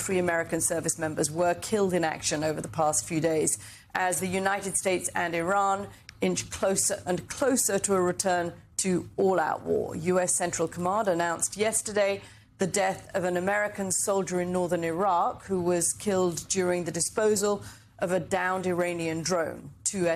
3 American service members were killed in action over the past few days as the United States and Iran inch closer and closer to a return to all-out war. U.S. Central Command announced yesterday the death of an American soldier in northern Iraq who was killed during the disposal of a downed Iranian drone. Two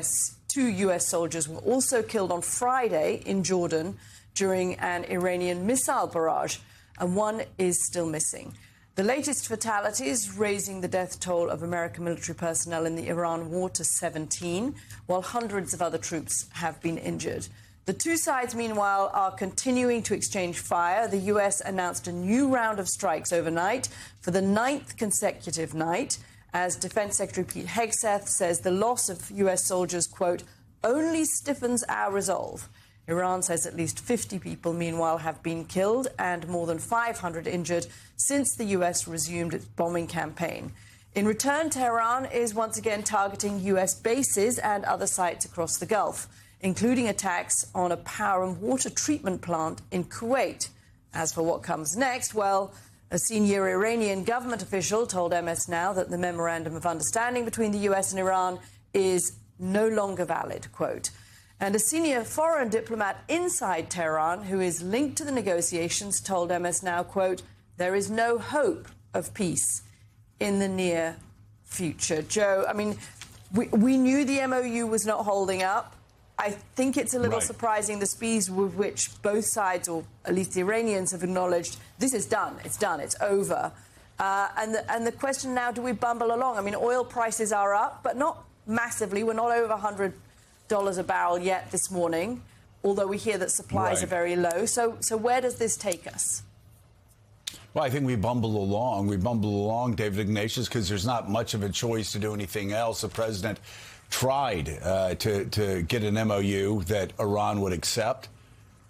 U.S. soldiers were also killed on Friday in Jordan during an Iranian missile barrage, and one is still missing. The latest fatalities raising the death toll of American military personnel in the Iran war to 17, while hundreds of other troops have been injured. The two sides, meanwhile, are continuing to exchange fire. The U.S. announced a new round of strikes overnight for the 9th consecutive night, as Defense Secretary Pete Hegseth says the loss of U.S. soldiers, quote, only stiffens our resolve. Iran says at least 50 people, meanwhile, have been killed and more than 500 injured since the U.S. resumed its bombing campaign. In return, Tehran is once again targeting U.S. bases and other sites across the Gulf, including attacks on a power and water treatment plant in Kuwait. As for what comes next, well, a senior Iranian government official told MS Now that the memorandum of understanding between the U.S. and Iran is no longer valid, quote. And a senior foreign diplomat inside Tehran who is linked to the negotiations told MS Now, quote, there is no hope of peace in the near future. Joe, I mean, we knew the MOU was not holding up. I think it's a little surprising the speed with which both sides, or at least the Iranians, have acknowledged this is done, it's over. And the question now, do we bumble along? I mean, oil prices are up, but not massively. We're not over $100 a barrel yet this morning, although we hear that supplies are very low. So where does this take us? Well, I think we bumble along. We bumble along, David Ignatius, because there's not much of a choice to do anything else. The president tried to get an MOU that Iran would accept.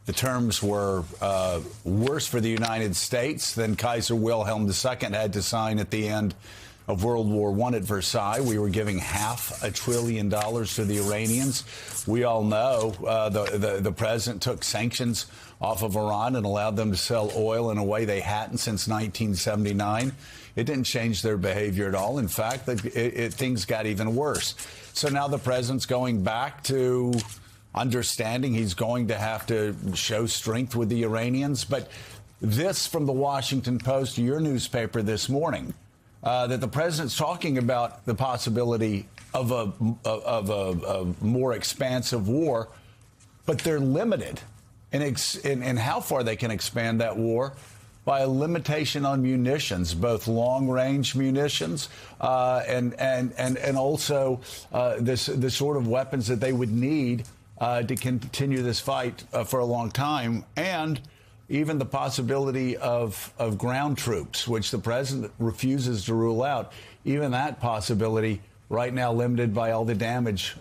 The terms were worse for the United States than Kaiser Wilhelm II had to sign at the end of World War I at Versailles. We were giving $500 billion to the Iranians. We all know the president took sanctions off of Iran and allowed them to sell oil in a way they hadn't since 1979. It didn't change their behavior at all. In fact, things got even worse. So now the president's going back to understanding he's going to have to show strength with the Iranians. But this from the Washington Post, your newspaper this morning, that the president's talking about the possibility of a more expansive war, but they're limited in how far they can expand that war by a limitation on munitions, both long-range munitions and also the sort of weapons that they would need to continue this fight for a long time, and even the possibility of ground troops, which the president refuses to rule out. Even that possibility right now limited by all the damage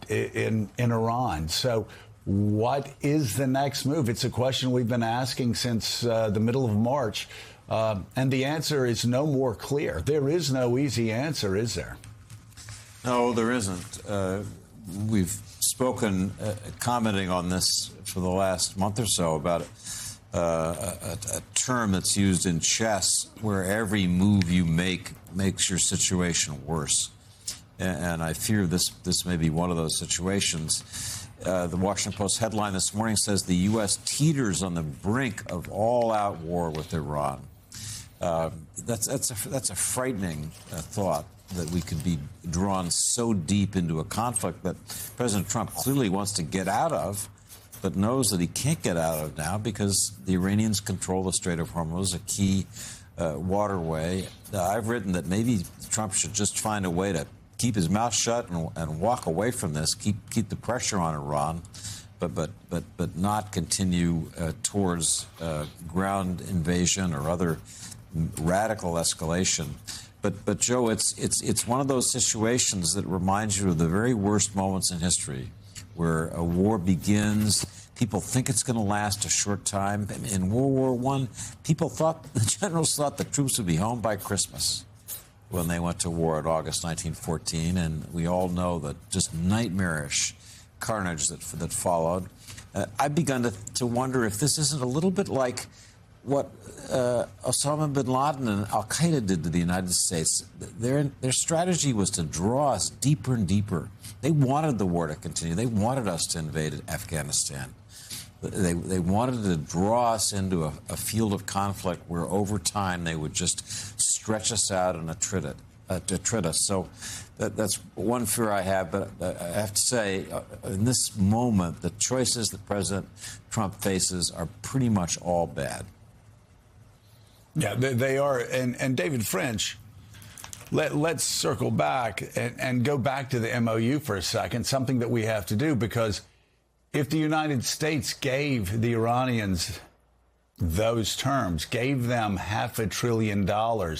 in Iran. So what is the next move? It's a question we've been asking since the middle of March, and the answer is no more clear. There is no easy answer, is there? No, there isn't. We've spoken, commenting on this for the last month or so about a term that's used in chess where every move you make makes your situation worse. And I fear this may be one of those situations. The Washington Post headline this morning says the U.S. teeters on the brink of all-out war with Iran. That's a frightening thought, that we could be drawn so deep into a conflict that President Trump clearly wants to get out of, but knows that he can't get out of now because the Iranians control the Strait of Hormuz, a key waterway. I've written that maybe Trump should just find a way to keep his mouth shut and walk away from this, keep the pressure on Iran, but not continue towards ground invasion or other radical escalation. But Joe, it's one of those situations that reminds you of the very worst moments in history, where a war begins. People think it's going to last a short time. In World War I, the generals thought the troops would be home by Christmas when they went to war in August 1914, and we all know that just nightmarish carnage that followed. I've begun to wonder if this isn't a little bit like what Osama bin Laden and al-Qaeda did to the United States. Their strategy was to draw us deeper and deeper. They wanted the war to continue. They wanted us to invade Afghanistan. They wanted to draw us into a field of conflict where over time they would just stretch us out and attrit us. So that's one fear I have. But I have to say, in this moment, the choices that President Trump faces are pretty much all bad. Yeah, they are. And David French, let's circle back and go back to the MOU for a second, something that we have to do, because if the United States gave the Iranians those terms, gave them $500 billion,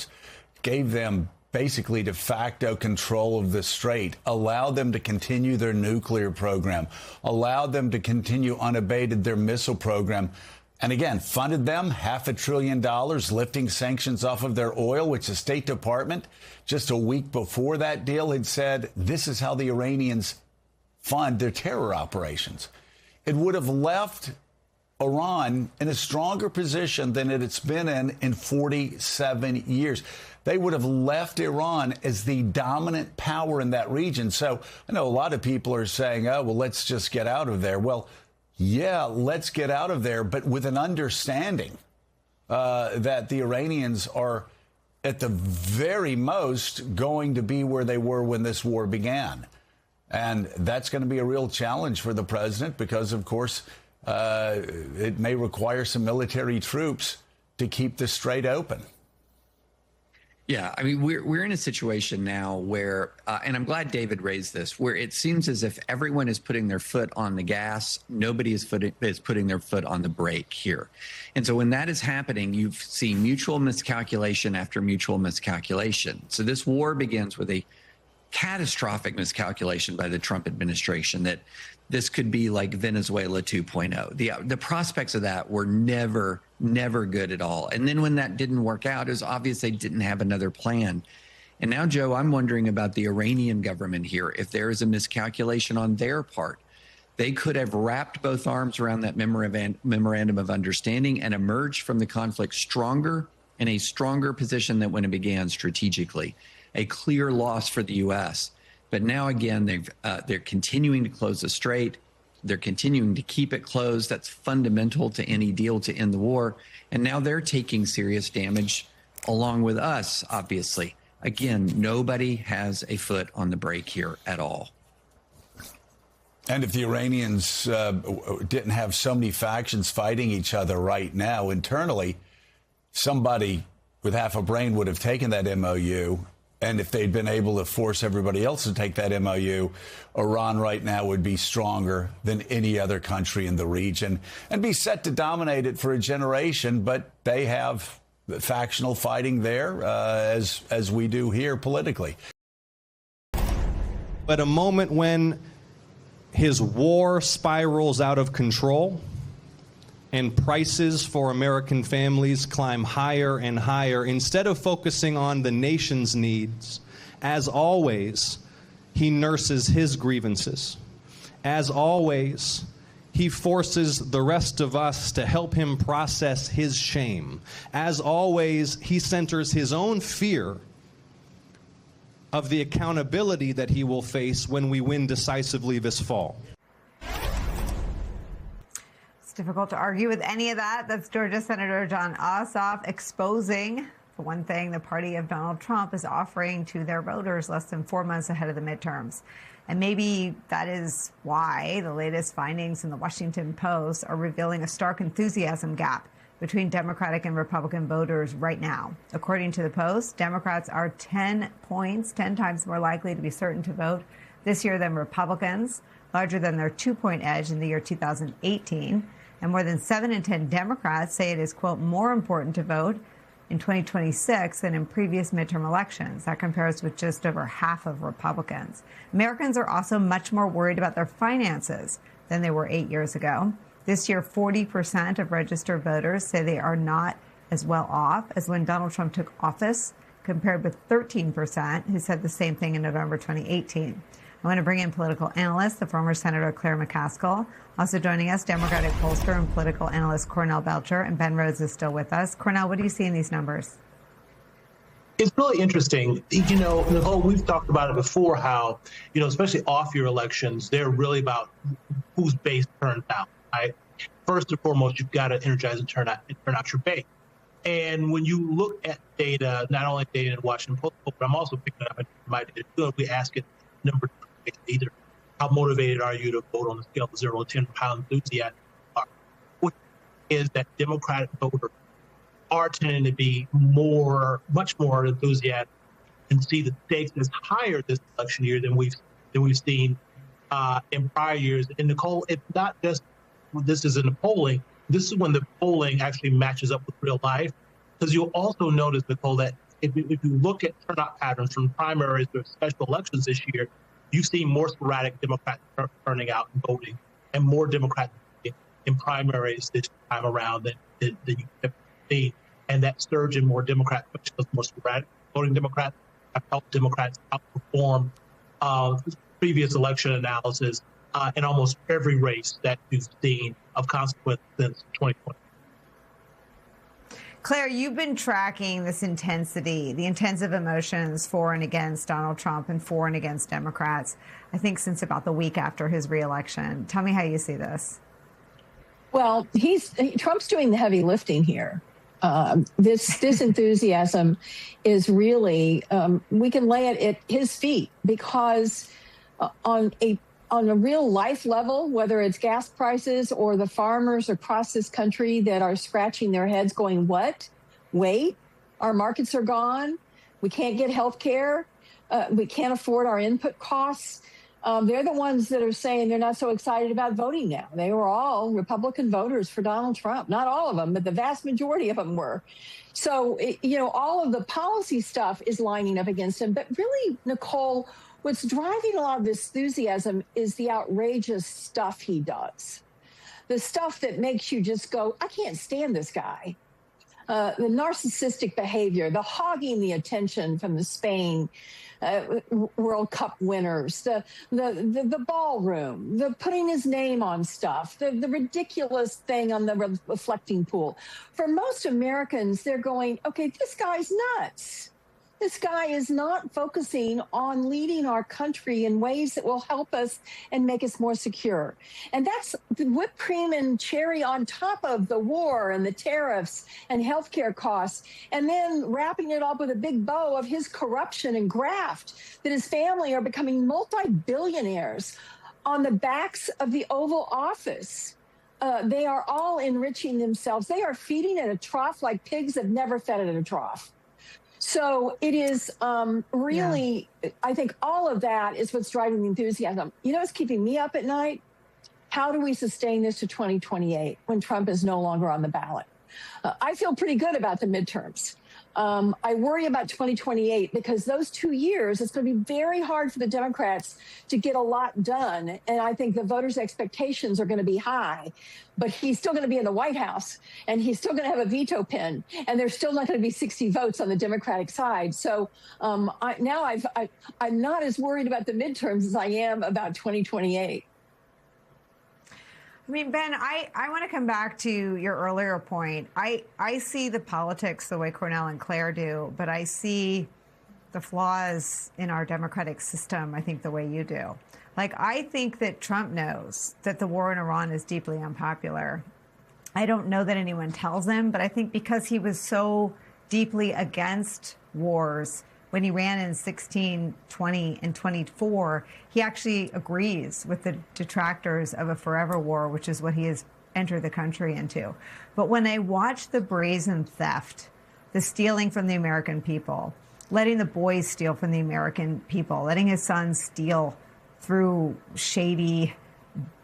gave them basically de facto control of the strait, allowed them to continue their nuclear program, allowed them to continue unabated their missile program, and again, funded them $500 billion, lifting sanctions off of their oil, which the State Department just a week before that deal had said, this is how the Iranians fund their terror operations. It would have left Iran in a stronger position than it's been in 47 years. They would have left Iran as the dominant power in that region. So I know a lot of people are saying, oh, well, let's just get out of there. Well, yeah, let's get out of there, but with an understanding that the Iranians are at the very most going to be where they were when this war began. And that's going to be a real challenge for the president because, of course, it may require some military troops to keep the strait open. Yeah, I mean, we're in a situation now where, and I'm glad David raised this, where it seems as if everyone is putting their foot on the gas, nobody is putting their foot on the brake here. And so when that is happening, you've seen mutual miscalculation after mutual miscalculation. So this war begins with a catastrophic miscalculation by the Trump administration that this could be like Venezuela 2.0. The prospects of that were never good at all. And then when that didn't work out, it was obvious they didn't have another plan. And now, Joe, I'm wondering about the Iranian government here. If there is a miscalculation on their part, they could have wrapped both arms around that memorandum of understanding and emerged from the conflict stronger, in a stronger position than when it began strategically. A clear loss for the U.S. But now, again, they're continuing to close the strait. They're continuing to keep it closed. That's fundamental to any deal to end the war. And now they're taking serious damage along with us, obviously. Again, nobody has a foot on the brake here at all. And if the Iranians didn't have so many factions fighting each other right now internally, somebody with half a brain would have taken that MOU. And if they'd been able to force everybody else to take that MOU, Iran right now would be stronger than any other country in the region and be set to dominate it for a generation. But they have factional fighting there, as we do here politically. But a moment when his war spirals out of control and prices for American families climb higher and higher, instead of focusing on the nation's needs, as always, he nurses his grievances. As always, he forces the rest of us to help him process his shame. As always, he centers his own fear of the accountability that he will face when we win decisively this fall. It's difficult to argue with any of that. That's Georgia Senator Jon Ossoff exposing, for one thing, the party of Donald Trump is offering to their voters less than 4 months ahead of the midterms. And maybe that is why the latest findings in the Washington Post are revealing a stark enthusiasm gap between Democratic and Republican voters right now. According to the Post, Democrats are 10 times more likely to be certain to vote this year than Republicans, larger than their 2-point edge in the year 2018. And more than 7 in 10 Democrats say it is, quote, more important to vote in 2026 than in previous midterm elections. That compares with just over half of Republicans. Americans are also much more worried about their finances than they were 8 years ago. This year, 40% of registered voters say they are not as well off as when Donald Trump took office, compared with 13% who said the same thing in November 2018. I want to bring in political analyst, the former Senator Claire McCaskill. Also joining us, Democratic pollster and political analyst Cornell Belcher, and Ben Rhodes is still with us. Cornell, what do you see in these numbers? It's really interesting. You know, Nicole, we've talked about it before, how, you know, especially off-year elections, they're really about whose base turns out, right? First and foremost, you've got to energize and turn out your base. And when you look at data, not only data in Washington Post, but I'm also picking up in my data too, we ask it number two, either how motivated are you to vote on the scale of 0 to 10, how enthusiastic you are, which is that Democratic voters are tending to be much more enthusiastic and see the stakes as higher this election year than we've seen in prior years. And Nicole, it's not just this is in the polling. This is when the polling actually matches up with real life, because you'll also notice, Nicole, that if you look at turnout patterns from primaries to special elections this year, you've seen more sporadic Democrats turning out and voting, and more Democrats in primaries this time around than you have seen. And that surge in more Democrats, more sporadic voting Democrats, have helped Democrats outperform previous election analysis in almost every race that you've seen of consequence since 2020. Claire, you've been tracking this intensity, the intensive emotions for and against Donald Trump and for and against Democrats, I think since about the week after his reelection. Tell me how you see this. Well, Trump's doing the heavy lifting here. This enthusiasm is really, we can lay it at his feet, because on a real life level, whether it's gas prices or the farmers across this country that are scratching their heads going, what? Wait, our markets are gone. We can't get health care. We can't afford our input costs. They're the ones that are saying they're not so excited about voting now. They were all Republican voters for Donald Trump. Not all of them, but the vast majority of them were. So, all of the policy stuff is lining up against him. But really, Nicole, what's driving a lot of this enthusiasm is the outrageous stuff he does. The stuff that makes you just go, I can't stand this guy. The narcissistic behavior, the hogging the attention from the Spain World Cup winners, the ballroom, the putting his name on stuff, the ridiculous thing on the reflecting pool. For most Americans, they're going, okay, this guy's nuts. This guy is not focusing on leading our country in ways that will help us and make us more secure. And that's the whipped cream and cherry on top of the war and the tariffs and healthcare costs, and then wrapping it up with a big bow of his corruption and graft, that his family are becoming multi-billionaires on the backs of the Oval Office. They are all enriching themselves. They are feeding at a trough like pigs have never fed at a trough. So it is really, I think all of that is what's driving the enthusiasm. You know what's keeping me up at night? How do we sustain this to 2028 when Trump is no longer on the ballot? I feel pretty good about the midterms. I worry about 2028 because those 2 years, it's going to be very hard for the Democrats to get a lot done. And I think the voters' expectations are going to be high. But he's still going to be in the White House, and he's still going to have a veto pen, and there's still not going to be 60 votes on the Democratic side. So I'm not as worried about the midterms as I am about 2028. I mean, Ben, I want to come back to your earlier point. I see the politics the way Cornell and Claire do, but I see the flaws in our democratic system, I think, the way you do. Like, I think that Trump knows that the war in Iran is deeply unpopular. I don't know that anyone tells him, but I think because he was so deeply against wars when he ran in 16, 20, and 24, he actually agrees with the detractors of a forever war, which is what he has entered the country into. But when I watch the brazen theft, the stealing from the American people, letting the boys steal from the American people, letting his sons steal through shady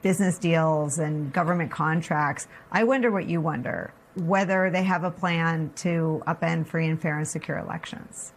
business deals and government contracts, I wonder what you wonder, whether they have a plan to upend free and fair and secure elections.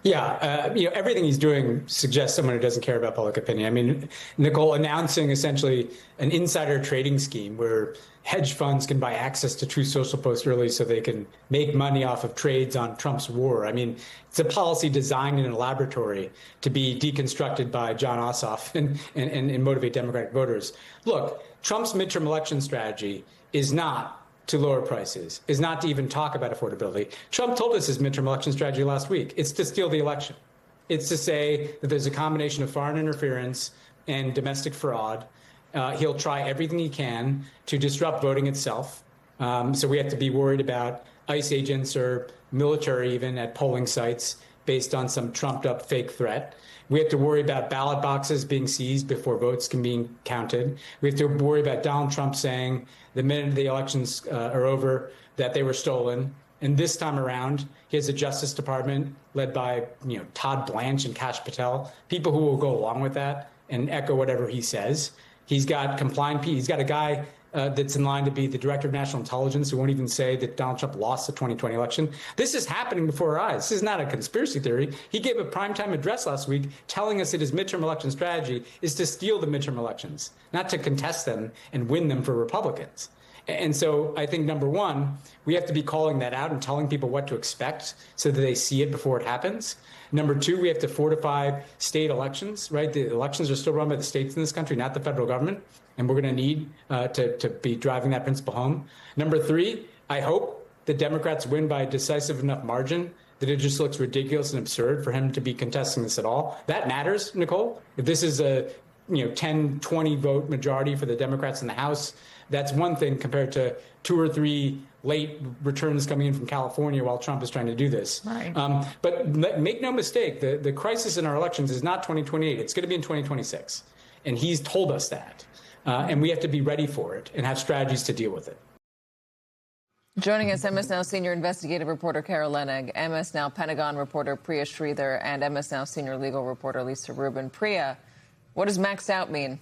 Yeah, everything he's doing suggests someone who doesn't care about public opinion. I mean, Nicole, announcing essentially an insider trading scheme where hedge funds can buy access to Truth Social Post early so they can make money off of trades on Trump's war. I mean, it's a policy designed in a laboratory to be deconstructed by Jon Ossoff and motivate Democratic voters. Look, Trump's midterm election strategy is not to lower prices, is not to even talk about affordability. Trump told us his midterm election strategy last week. It's to steal the election. It's to say that there's a combination of foreign interference and domestic fraud. He'll try everything he can to disrupt voting itself. So we have to be worried about ICE agents or military even at polling sites based on some trumped up fake threat. We have to worry about ballot boxes being seized before votes can be counted. We have to worry about Donald Trump saying the minute the elections are over that they were stolen. And this time around, he has a Justice Department led by Todd Blanche and Kash Patel, people who will go along with that and echo whatever he says. He's got compliant. He's got a guy that's in line to be the director of national intelligence who won't even say that Donald Trump lost the 2020 election. This is happening before our eyes. This is not a conspiracy theory. He gave a primetime address last week telling us that his midterm election strategy is to steal the midterm elections, not to contest them and win them for Republicans. And so I think, number one, we have to be calling that out and telling people what to expect so that they see it before it happens. Number two, we have to fortify state elections, right? The elections are still run by the states in this country, not the federal government. And we're going to need to be driving that principle home. Number three, I hope the Democrats win by a decisive enough margin that it just looks ridiculous and absurd for him to be contesting this at all. That matters, Nicole. If this is a 10, 20 vote majority for the Democrats in the House, that's one thing compared to 2 or 3 late returns coming in from California while Trump is trying to do this. Right. But make no mistake, the crisis in our elections is not 2028. It's going to be in 2026. And he's told us that. And we have to be ready for it and have strategies to deal with it. Joining us, MS Now senior investigative reporter Carol Leonnig, MS Now Pentagon reporter Priya Sridhar, and MS Now senior legal reporter Lisa Rubin. Priya, what does maxed out mean?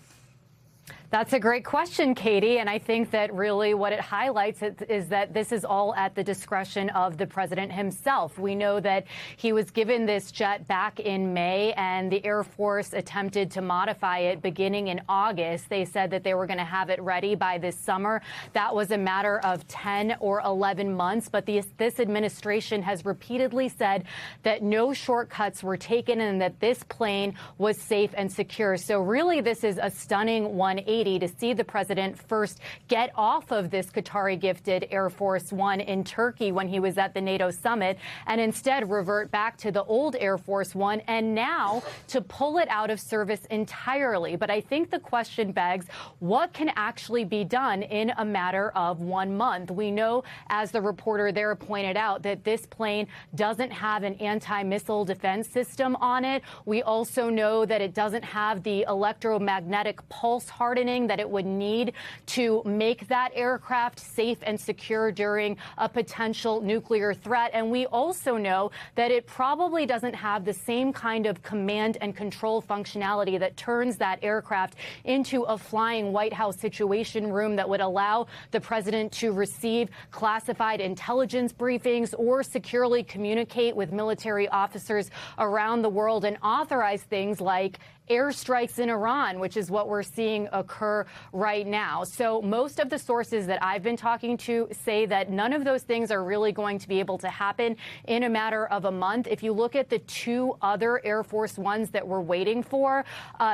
That's a great question, Katie. And I think that really what it highlights is that this is all at the discretion of the president himself. We know that he was given this jet back in May, and the Air Force attempted to modify it beginning in August. They said that they were going to have it ready by this summer. That was a matter of 10 or 11 months. But this administration has repeatedly said that no shortcuts were taken and that this plane was safe and secure. So really, this is a stunning 180 to see the president first get off of this Qatari-gifted Air Force One in Turkey when he was at the NATO summit and instead revert back to the old Air Force One and now to pull it out of service entirely. But I think the question begs, what can actually be done in a matter of 1 month? We know, as the reporter there pointed out, that this plane doesn't have an anti-missile defense system on it. We also know that it doesn't have the electromagnetic pulse hardening that it would need to make that aircraft safe and secure during a potential nuclear threat. And we also know that it probably doesn't have the same kind of command and control functionality that turns that aircraft into a flying White House Situation Room that would allow the president to receive classified intelligence briefings or securely communicate with military officers around the world and authorize things like airstrikes in Iran, which is what we're seeing occur right now. So most of the sources that I've been talking to say that none of those things are really going to be able to happen in a matter of a month. If you look at the 2 other Air Force Ones that we're waiting for,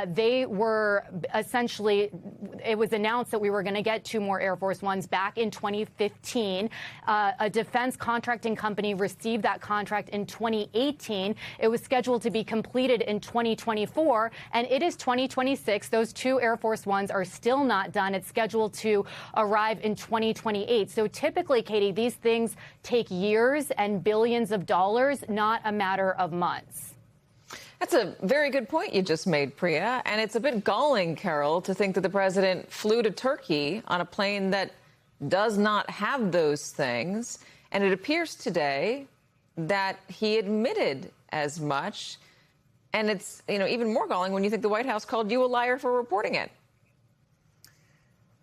they were essentially, it was announced that we were going to get 2 more Air Force Ones back in 2015. A defense contracting company received that contract in 2018. It was scheduled to be completed in 2024. And it is 2026. Those 2 Air Force Ones are still not done. It's scheduled to arrive in 2028. So typically, Katie, these things take years and billions of dollars, not a matter of months. That's a very good point you just made, Priya. And it's a bit galling, Carol, to think that the president flew to Turkey on a plane that does not have those things. And it appears today that he admitted as much. And it's, even more galling when you think the White House called you a liar for reporting it.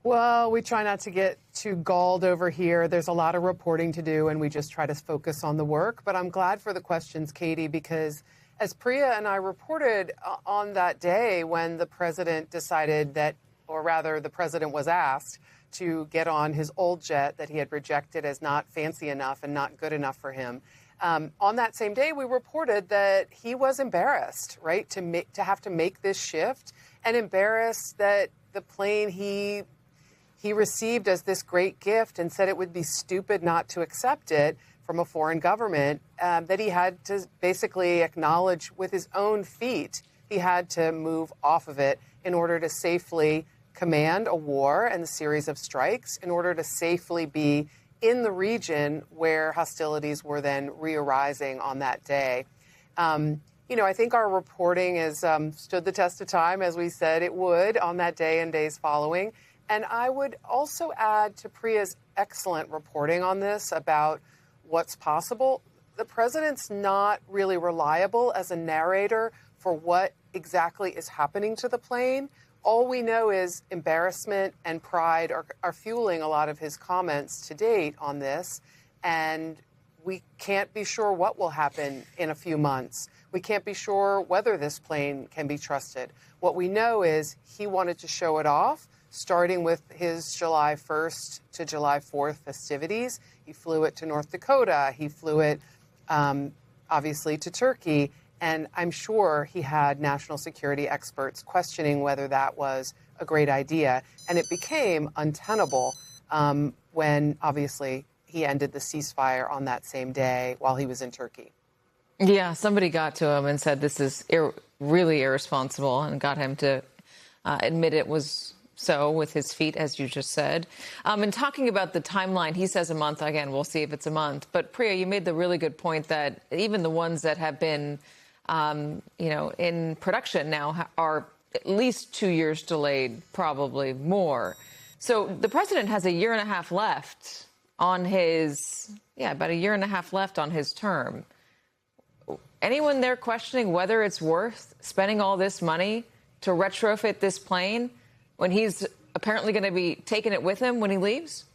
Well, we try not to get too galled over here. There's a lot of reporting to do, and we just try to focus on the work. But I'm glad for the questions, Katie, because as Priya and I reported on that day when the president decided that, or rather the president was asked to get on his old jet that he had rejected as not fancy enough and not good enough for him. On that same day, we reported that he was embarrassed, right, to have to make this shift, and embarrassed that the plane he received as this great gift and said it would be stupid not to accept it from a foreign government, that he had to basically acknowledge with his own feet he had to move off of it in order to safely command a war and a series of strikes, in order to safely be in the region where hostilities were then re-arising on that day. I think our reporting has stood the test of time, as we said it would on that day and days following. And I would also add to Priya's excellent reporting on this about what's possible. The president's not really reliable as a narrator for what exactly is happening to the plane. All we know is embarrassment and pride are fueling a lot of his comments to date on this. And we can't be sure what will happen in a few months. We can't be sure whether this plane can be trusted. What we know is he wanted to show it off, starting with his July 1st to July 4th festivities. He flew it to North Dakota. He flew it, obviously, to Turkey. And I'm sure he had national security experts questioning whether that was a great idea. And it became untenable when, obviously, he ended the ceasefire on that same day while he was in Turkey. Yeah, somebody got to him and said this is really irresponsible, and got him to admit it was so with his feet, as you just said. And talking about the timeline, he says a month. Again, we'll see if it's a month. But Priya, you made the really good point that even the ones that have been, in production now are at least 2 years delayed, probably more. So the president has a year and a half left on his, about a year and a half left on his term. Anyone there questioning whether it's worth spending all this money to retrofit this plane when he's apparently going to be taking it with him when he leaves?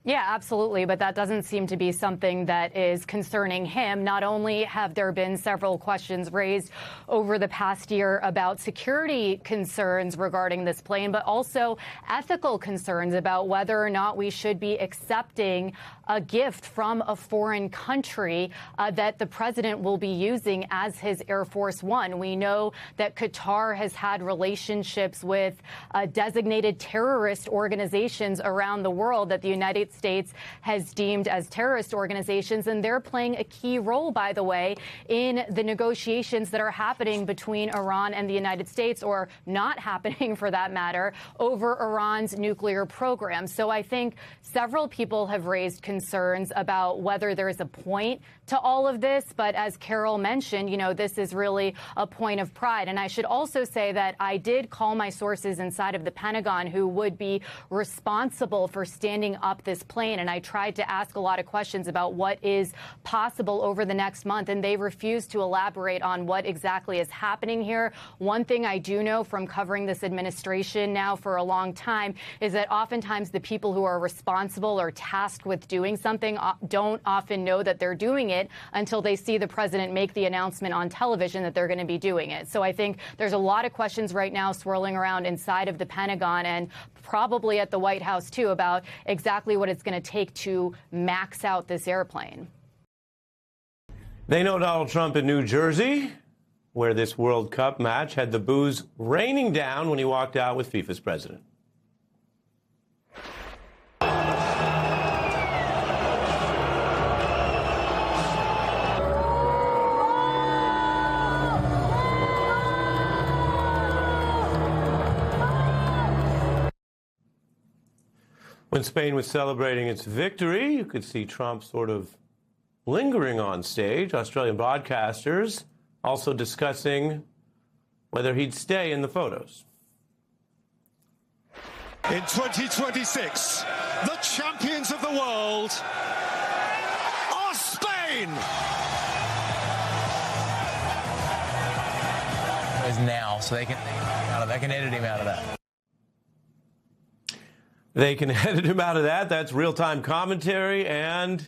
Yeah, absolutely. But that doesn't seem to be something that is concerning him. Not only have there been several questions raised over the past year about security concerns regarding this plane, but also ethical concerns about whether or not we should be accepting a gift from a foreign country that the president will be using as his Air Force One. We know that Qatar has had relationships with designated terrorist organizations around the world that the United States has deemed as terrorist organizations, and they're playing a key role, by the way, in the negotiations that are happening between Iran and the United States, or not happening for that matter, over Iran's nuclear program. So I think several people have raised concerns about whether there is a point to all of this. But as Carol mentioned, this is really a point of pride. And I should also say that I did call my sources inside of the Pentagon who would be responsible for standing up this plane. And I tried to ask a lot of questions about what is possible over the next month. And they refused to elaborate on what exactly is happening here. One thing I do know from covering this administration now for a long time is that oftentimes the people who are responsible or tasked with doing something don't often know that they're doing it until they see the president make the announcement on television that they're going to be doing it. So I think there's a lot of questions right now swirling around inside of the Pentagon and probably at the White House, too, about exactly what it's going to take to max out this airplane. They know Donald Trump in New Jersey, where this World Cup match had the booze raining down when he walked out with FIFA's president. When Spain was celebrating its victory, you could see Trump sort of lingering on stage. Australian broadcasters also discussing whether he'd stay in the photos. In 2026, the champions of the world are Spain! Is now, so they can edit him out of that. They can edit him out of that. That's real-time commentary, and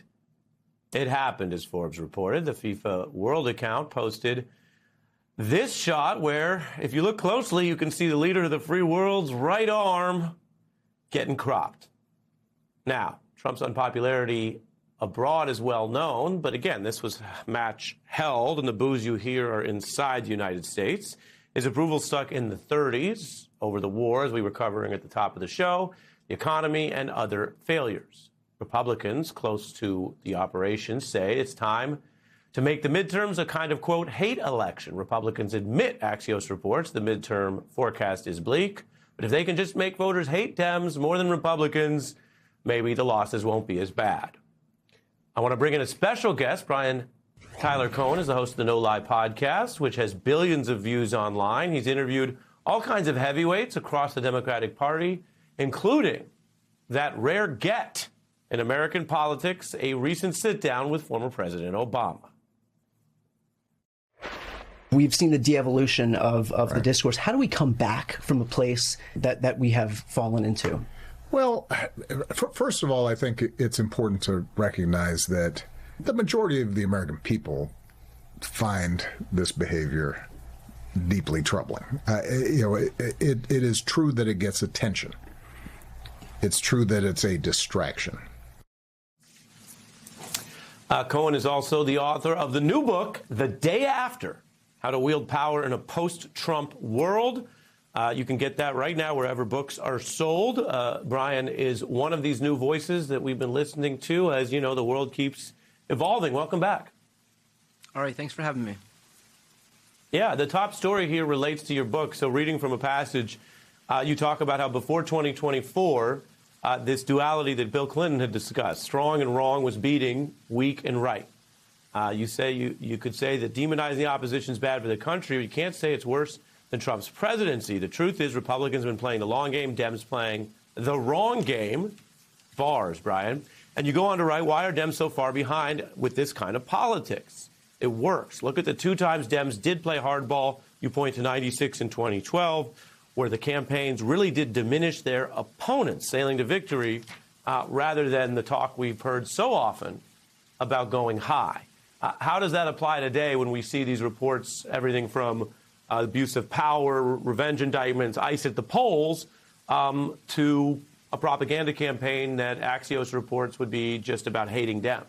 it happened, as Forbes reported. The FIFA World account posted this shot where, if you look closely, you can see the leader of the free world's right arm getting cropped. Now, Trump's unpopularity abroad is well known, but again, this was a match held, and the boos you hear are inside the United States. His approval stuck in the 30s over the war, as we were covering at the top of the show, the economy, and other failures. Republicans close to the operation say it's time to make the midterms a kind of, quote, hate election. Republicans admit, Axios reports, the midterm forecast is bleak. But if they can just make voters hate Dems more than Republicans, maybe the losses won't be as bad. I want to bring in a special guest. Brian Tyler Cohen is the host of the No Lie podcast, which has billions of views online. He's interviewed all kinds of heavyweights across the Democratic Party, including that rare get in American politics, a recent sit-down with former President Obama. We've seen the de-evolution of the discourse. How do we come back from a place that we have fallen into? Well, first of all, I think it's important to recognize that the majority of the American people find this behavior deeply troubling. It is true that it gets attention. It's true that it's a distraction. Cohen is also the author of the new book, The Day After: How to Wield Power in a Post-Trump World. You can get that right now wherever books are sold. Brian is one of these new voices that we've been listening to. As you know, the world keeps evolving. Welcome back. All right, thanks for having me. Yeah, the top story here relates to your book. So reading from a passage, you talk about how before 2024, this duality that Bill Clinton had discussed, strong and wrong, was beating weak and right. You say you could say that demonizing the opposition is bad for the country, but you can't say it's worse than Trump's presidency. The truth is Republicans have been playing the long game, Dems playing the wrong game. Bars, Brian. And you go on to write, why are Dems so far behind with this kind of politics? It works. Look at the two times Dems did play hardball. You point to 96 and 2012, where the campaigns really did diminish their opponents, sailing to victory, rather than the talk we've heard so often about going high. How does that apply today when we see these reports, everything from abuse of power, revenge indictments, ICE at the polls, to a propaganda campaign that Axios reports would be just about hating Dems?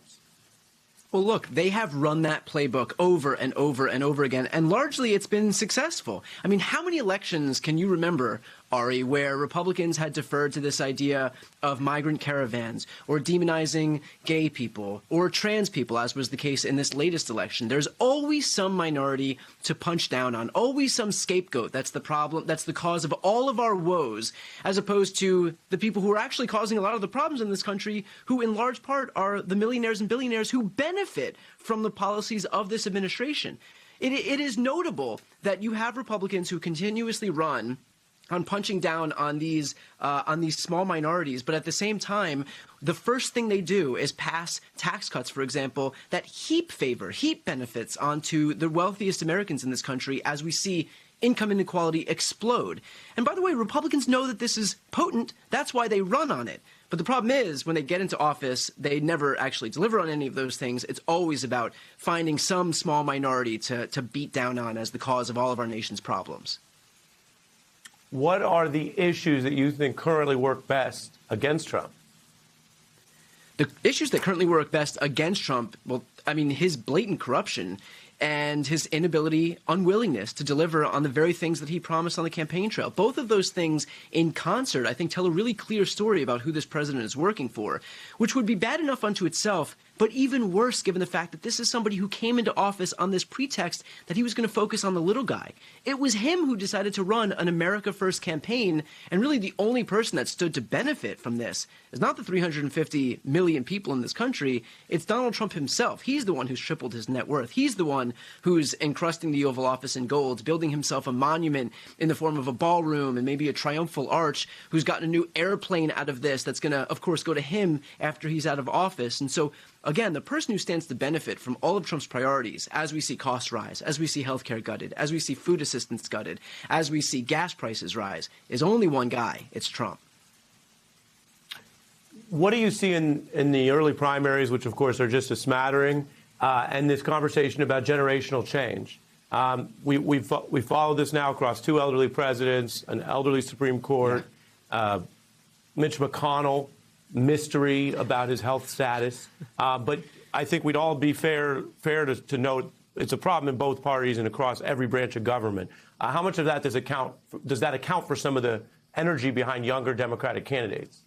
Well, look, they have run that playbook over and over and over again, and largely it's been successful. I mean, how many elections can you remember, Ari, where Republicans had deferred to this idea of migrant caravans or demonizing gay people or trans people, as was the case in this latest election? There's always some minority to punch down on, always some scapegoat. That's the problem. That's the cause of all of our woes, as opposed to the people who are actually causing a lot of the problems in this country, who in large part are the millionaires and billionaires who benefit from the policies of this administration. It is notable that you have Republicans who continuously run on punching down on these small minorities, but at the same time, the first thing they do is pass tax cuts, for example, that heap benefits onto the wealthiest Americans in this country, as we see income inequality explode. And by the way, Republicans know that this is potent. That's why they run on it. But the problem is, when they get into office, they never actually deliver on any of those things. It's always about finding some small minority to beat down on as the cause of all of our nation's problems. What are the issues that you think currently work best against Trump? The issues that currently work best against Trump, well, I mean, his blatant corruption and his unwillingness to deliver on the very things that he promised on the campaign trail. Both of those things in concert, I think, tell a really clear story about who this president is working for, which would be bad enough unto itself, but even worse given the fact that this is somebody who came into office on this pretext that he was going to focus on the little guy. It was him who decided to run an America First campaign, and really the only person that stood to benefit from this is not the 350 million people in this country, it's Donald Trump himself. He's the one who's tripled his net worth. He's the one who's encrusting the Oval Office in gold, building himself a monument in the form of a ballroom and maybe a triumphal arch, who's gotten a new airplane out of this that's going to, of course, go to him after he's out of office. And so, again, the person who stands to benefit from all of Trump's priorities, as we see costs rise, as we see healthcare gutted, as we see food assistance gutted, as we see gas prices rise, is only one guy. It's Trump. what do you see in the early primaries, which, of course, are just a smattering, and this conversation about generational change? We follow this now across 2 elderly presidents, an elderly Supreme Court, Mitch McConnell, mystery about his health status. But I think we'd all be fair to note it's a problem in both parties and across every branch of government. How much of that does that account for some of the energy behind younger Democratic candidates?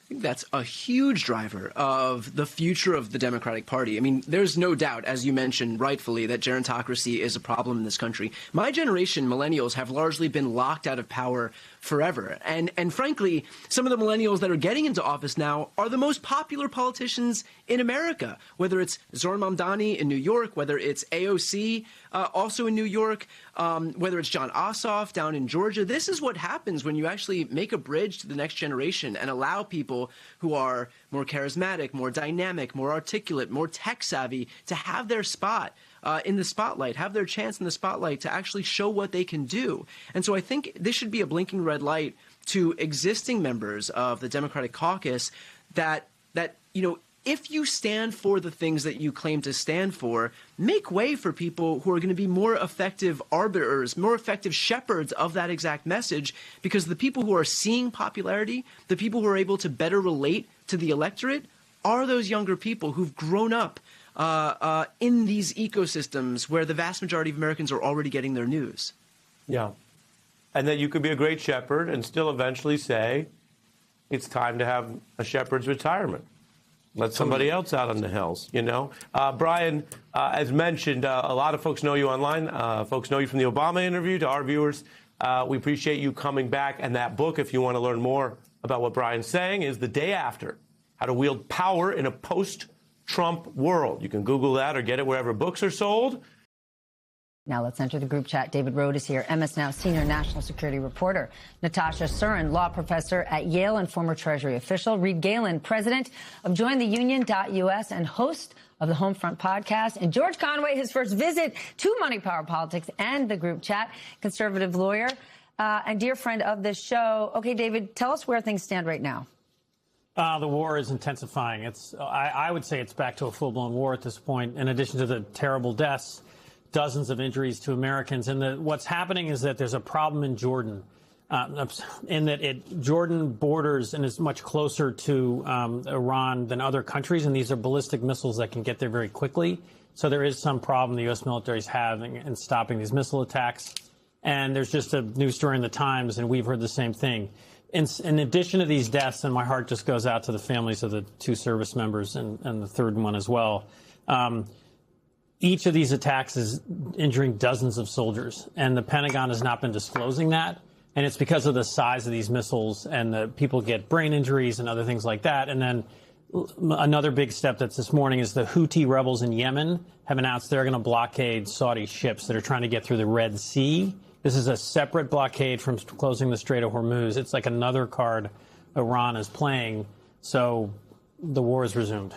I think that's a huge driver of the future of the Democratic Party. I mean, there's no doubt, as you mentioned rightfully, that gerontocracy is a problem in this country. My generation, millennials, have largely been locked out of power forever. And frankly, some of the millennials that are getting into office now are the most popular politicians in America, whether it's Zohran Mamdani in New York, whether it's AOC also in New York, whether it's Jon Ossoff down in Georgia. This is what happens when you actually make a bridge to the next generation and allow people who are more charismatic, more dynamic, more articulate, more tech savvy to have their spot in the spotlight, have their chance in the spotlight to actually show what they can do. And so I think this should be a blinking red light to existing members of the Democratic caucus that if you stand for the things that you claim to stand for, make way for people who are going to be more effective arbiters, more effective shepherds of that exact message, because the people who are seeing popularity, the people who are able to better relate to the electorate, are those younger people who've grown up in these ecosystems where the vast majority of Americans are already getting their news. Yeah. And that you could be a great shepherd and still eventually say, it's time to have a shepherd's retirement. Let somebody else out on the hills, Brian, as mentioned, a lot of folks know you online. Folks know you from the Obama interview. To our viewers, we appreciate you coming back. And that book, if you want to learn more about what Brian's saying, is The Day After, How to Wield Power in a Post-Trump World. You can Google that or get it wherever books are sold. Now let's enter the group chat. David Rode is here, MS Now senior national security reporter. Natasha Surin, law professor at Yale and former Treasury official. Reed Galen, president of JoinTheUnion.us and host of the Homefront podcast. And George Conway, his first visit to Money, Power, Politics and the group chat, conservative lawyer and dear friend of this show. Okay, David, tell us where things stand right now. The war is intensifying. I would say it's back to a full-blown war at this point, in addition to the terrible deaths. Dozens of injuries to Americans. And what's happening is that there's a problem in Jordan, in that Jordan borders and is much closer to Iran than other countries. And these are ballistic missiles that can get there very quickly. So there is some problem the U.S. military is having in stopping these missile attacks. And there's just a news story in the Times, and we've heard the same thing. In addition to these deaths, and my heart just goes out to the families of the 2 service members and the third one as well, each of these attacks is injuring dozens of soldiers, and the Pentagon has not been disclosing that. And it's because of the size of these missiles, and the people get brain injuries and other things like that. And then another big step that's this morning is the Houthi rebels in Yemen have announced they're going to blockade Saudi ships that are trying to get through the Red Sea. This is a separate blockade from closing the Strait of Hormuz. It's like another card Iran is playing. So the war is resumed.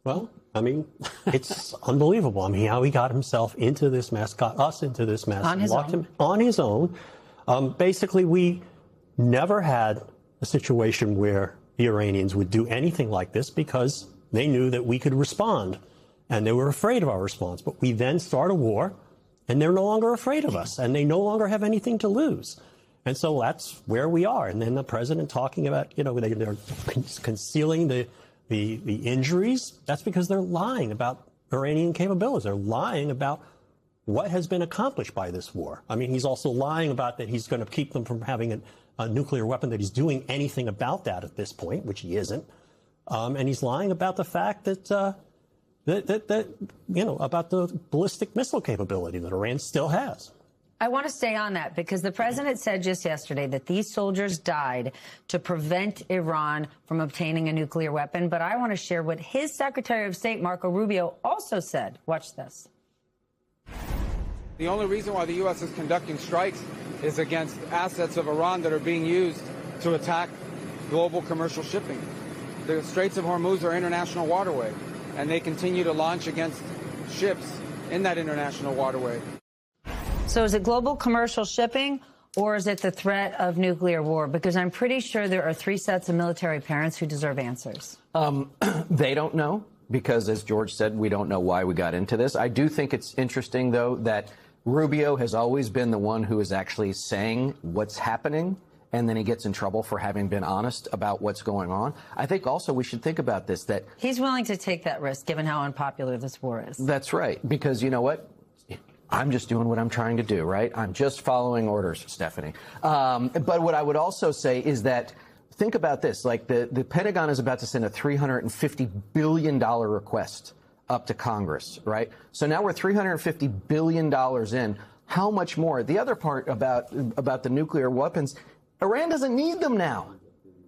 Well, I mean, it's unbelievable. I mean, how he got himself into this mess, got us into this mess. On his locked own. him on his own. Basically, we never had a situation where the Iranians would do anything like this because they knew that we could respond, and they were afraid of our response. But we then start a war, and they're no longer afraid of us, and they no longer have anything to lose. And so that's where we are. And then the president talking about, they're concealing the injuries. That's because they're lying about Iranian capabilities. They're lying about what has been accomplished by this war. I mean, he's also lying about that he's going to keep them from having a nuclear weapon, that he's doing anything about that at this point, which he isn't. And he's lying about the fact that, about the ballistic missile capability that Iran still has. I want to stay on that because the president said just yesterday that these soldiers died to prevent Iran from obtaining a nuclear weapon. But I want to share what his Secretary of State, Marco Rubio, also said. Watch this. The only reason why the U.S. is conducting strikes is against assets of Iran that are being used to attack global commercial shipping. The Straits of Hormuz are international waterway, and they continue to launch against ships in that international waterway. So is it global commercial shipping, or is it the threat of nuclear war? Because I'm pretty sure there are 3 sets of military parents who deserve answers. They don't know, because as George said, we don't know why we got into this. I do think it's interesting, though, that Rubio has always been the one who is actually saying what's happening, and then he gets in trouble for having been honest about what's going on. I think also we should think about this, that he's willing to take that risk given how unpopular this war is. That's right, because you know what? I'm just doing what I'm trying to do, right? I'm just following orders, Stephanie. But what I would also say is that think about this, like the Pentagon is about to send a $350 billion request up to Congress, right? So now we're $350 billion in. How much more? The other part about the nuclear weapons, Iran doesn't need them now.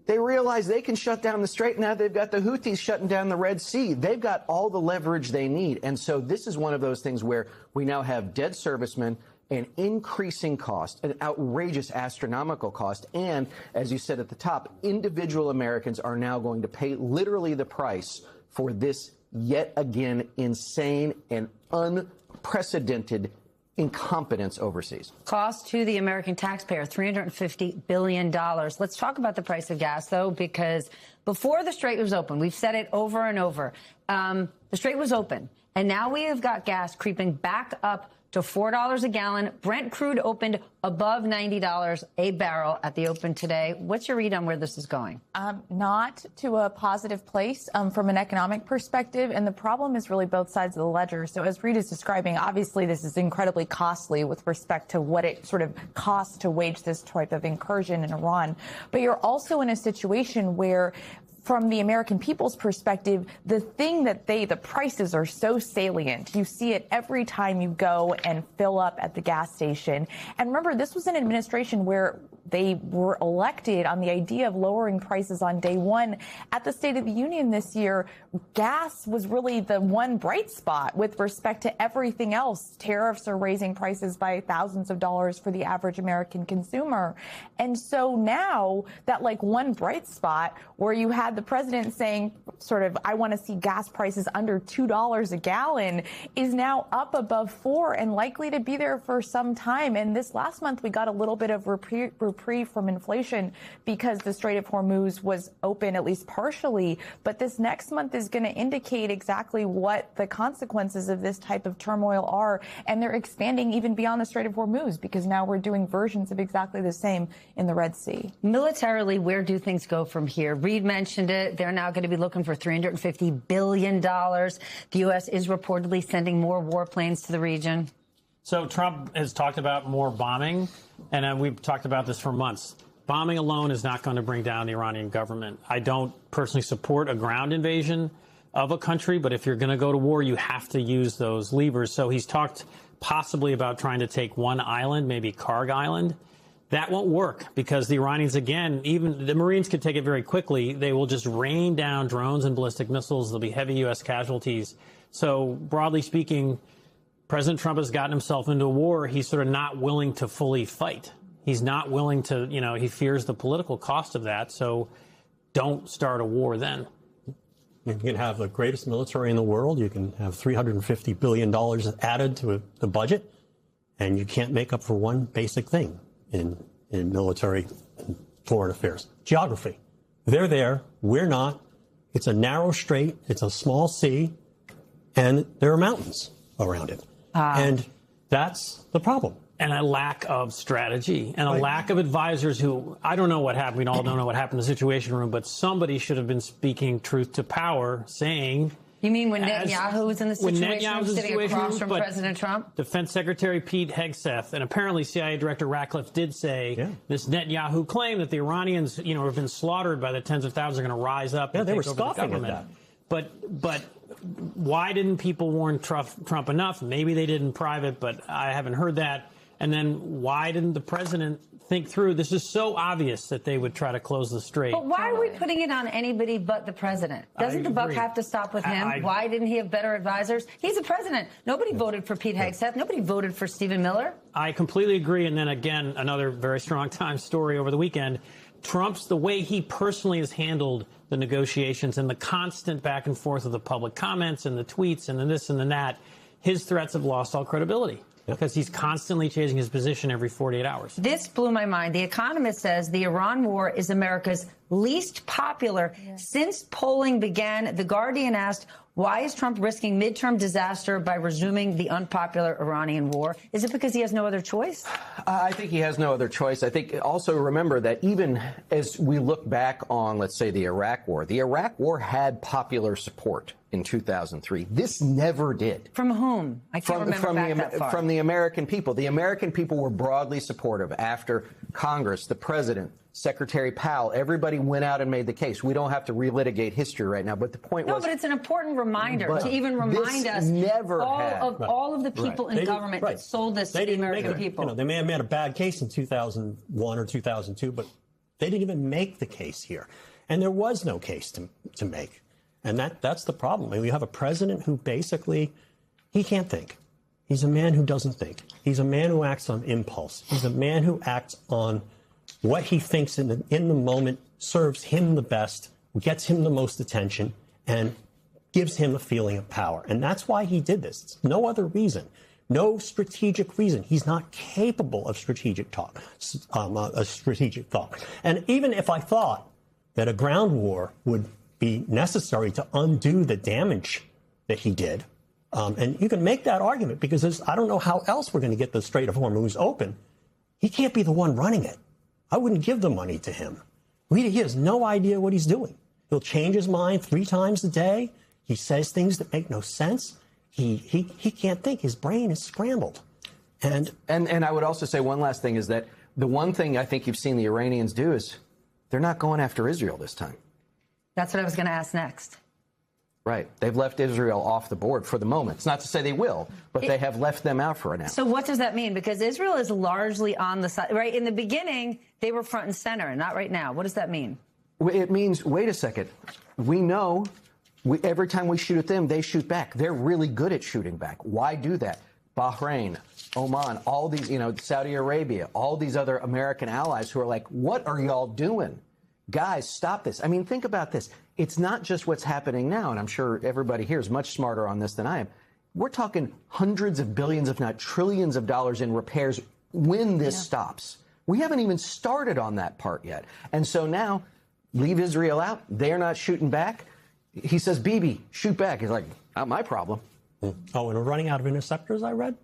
They realize they can shut down the Strait. Now they've got the Houthis shutting down the Red Sea. They've got all the leverage they need. And so this is one of those things where we now have dead servicemen, an increasing cost, an outrageous astronomical cost. And as you said at the top, individual Americans are now going to pay literally the price for this yet again insane and unprecedented incompetence overseas. Cost to the American taxpayer, $350 billion. Let's talk about the price of gas, though, because before the Strait was open, we've said it over and over, the Strait was open, and now we have got gas creeping back up to $4 a gallon. Brent crude opened above $90 a barrel at the open today. What's your read on where this is going? Not to a positive place from an economic perspective. And the problem is really both sides of the ledger. So as Reed is describing, obviously this is incredibly costly with respect to what it sort of costs to wage this type of incursion in Iran. But you're also in a situation where, from the American people's perspective, the thing that the prices are so salient. You see it every time you go and fill up at the gas station. And remember, this was an administration where they were elected on the idea of lowering prices on day one. At the State of the Union this year, gas was really the one bright spot with respect to everything else. Tariffs are raising prices by thousands of dollars for the average American consumer. And so now that one bright spot where you had the president saying sort of, I want to see gas prices under $2 a gallon, is now up above $4 and likely to be there for some time. And this last month, we got a little bit of reprieve from inflation because the Strait of Hormuz was open, at least partially. But this next month is going to indicate exactly what the consequences of this type of turmoil are. And they're expanding even beyond the Strait of Hormuz, because now we're doing versions of exactly the same in the Red Sea. Militarily, where do things go from here? Reed mentioned it. They're now going to be looking for $350 billion. The U.S. is reportedly sending more warplanes to the region. So Trump has talked about more bombing, and we've talked about this for months. Bombing alone is not going to bring down the Iranian government. I don't personally support a ground invasion of a country, but if you're going to go to war, you have to use those levers. So he's talked possibly about trying to take one island, maybe Karg Island. That won't work because the Iranians, again, even the Marines could take it very quickly. They will just rain down drones and ballistic missiles. There'll be heavy U.S. casualties. So broadly speaking, President Trump has gotten himself into a war. He's sort of not willing to fully fight. He's not willing to, he fears the political cost of that. So don't start a war then. You can have the greatest military in the world. You can have $350 billion added to the budget, and you can't make up for one basic thing in military and foreign affairs: geography. They're there. We're not. It's a narrow strait. It's a small sea, and there are mountains around it. And that's the problem. And a lack of strategy and a lack of advisors who, I don't know what happened. We all don't know what happened in the Situation Room, but somebody should have been speaking truth to power, saying... You mean when Netanyahu was in the Situation Room sitting across from President Trump? Defense Secretary Pete Hegseth and apparently CIA Director Ratcliffe did say this Netanyahu claim that the Iranians, have been slaughtered by the tens of thousands, are going to rise up and take over the government. But why didn't people warn Trump enough? Maybe they did in private, but I haven't heard that. And then why didn't the president think through? This is so obvious that they would try to close the strait. But why are we putting it on anybody but the president? Doesn't the buck have to stop with him? Why didn't he have better advisors? He's the president. Nobody voted for Pete Hegseth. Nobody voted for Stephen Miller. I completely agree. And then again, another very strong Times story over the weekend. Trump's, the way he personally has handled the negotiations and the constant back and forth of the public comments and the tweets and the this and the that, his threats have lost all credibility. Because he's constantly changing his position every 48 hours. This blew my mind. The Economist says the Iran war is America's least popular since polling began. The Guardian asked, why is Trump risking midterm disaster by resuming the unpopular Iranian war? Is it because he has no other choice? I think he has no other choice. I think also remember that even as we look back on, let's say, the Iraq war had popular support in 2003. This never did. From whom? I can't remember back that far. From the American people. The American people were broadly supportive after Congress, the president, Secretary Powell, everybody went out and made the case. We don't have to relitigate history right now, but the point was... No, but it's an important reminder to even remind us all of the people in government that sold this to the American people. You know, they may have made a bad case in 2001 or 2002, but they didn't even make the case here. And there was no case to make. And that's the problem. I mean, we have a president who basically, he can't think. He's a man who doesn't think. He's a man who acts on impulse. He's a man who acts on what he thinks in the moment serves him the best, gets him the most attention, and gives him a feeling of power. And that's why he did this. It's no other reason. No strategic reason. He's not capable of strategic thought. And even if I thought that a ground war would be necessary to undo the damage that he did, and you can make that argument because I don't know how else we're going to get the Strait of Hormuz open. He can't be the one running it. I wouldn't give the money to him. He has no idea what he's doing. He'll change his mind 3 times a day. He says things that make no sense. He can't think. His brain is scrambled. And I would also say one last thing is that the one thing I think you've seen the Iranians do is they're not going after Israel this time. That's what I was going to ask next. Right. They've left Israel off the board for the moment. It's not to say they will, but they have left them out for now. So what does that mean? Because Israel is largely on the side, right? In the beginning, they were front and center, and not right now. What does that mean? It means, wait a second. We know every time we shoot at them, they shoot back. They're really good at shooting back. Why do that? Bahrain, Oman, all these, Saudi Arabia, all these other American allies who are like, what are y'all doing? Guys, stop this. I mean, think about this. It's not just what's happening now, and I'm sure everybody here is much smarter on this than I am. We're talking hundreds of billions, if not trillions of dollars in repairs when this stops. We haven't even started on that part yet. And so now, leave Israel out. They're not shooting back. He says, Bibi, shoot back. He's like, not my problem. Oh, and we're running out of interceptors, I read?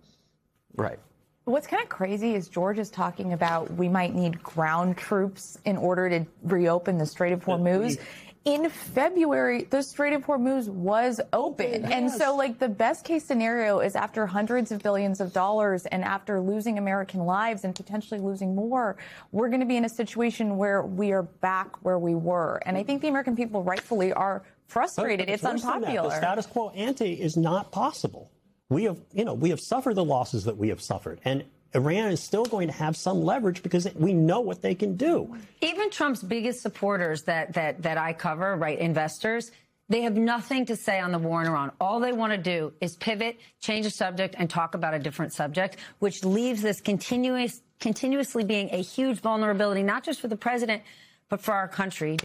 Right. What's kind of crazy is George is talking about we might need ground troops in order to reopen the Strait of Hormuz. In February, the Strait of Hormuz was open. And so, the best case scenario is after hundreds of billions of dollars and after losing American lives and potentially losing more, we're going to be in a situation where we are back where we were. And I think the American people rightfully are frustrated. It's unpopular. The status quo ante is not possible. We have suffered the losses that we have suffered. And Iran is still going to have some leverage because we know what they can do. Even Trump's biggest supporters that I cover, right, investors, they have nothing to say on the war in Iran. All they want to do is pivot, change the subject, and talk about a different subject, which leaves this continuously being a huge vulnerability, not just for the president, but for our country.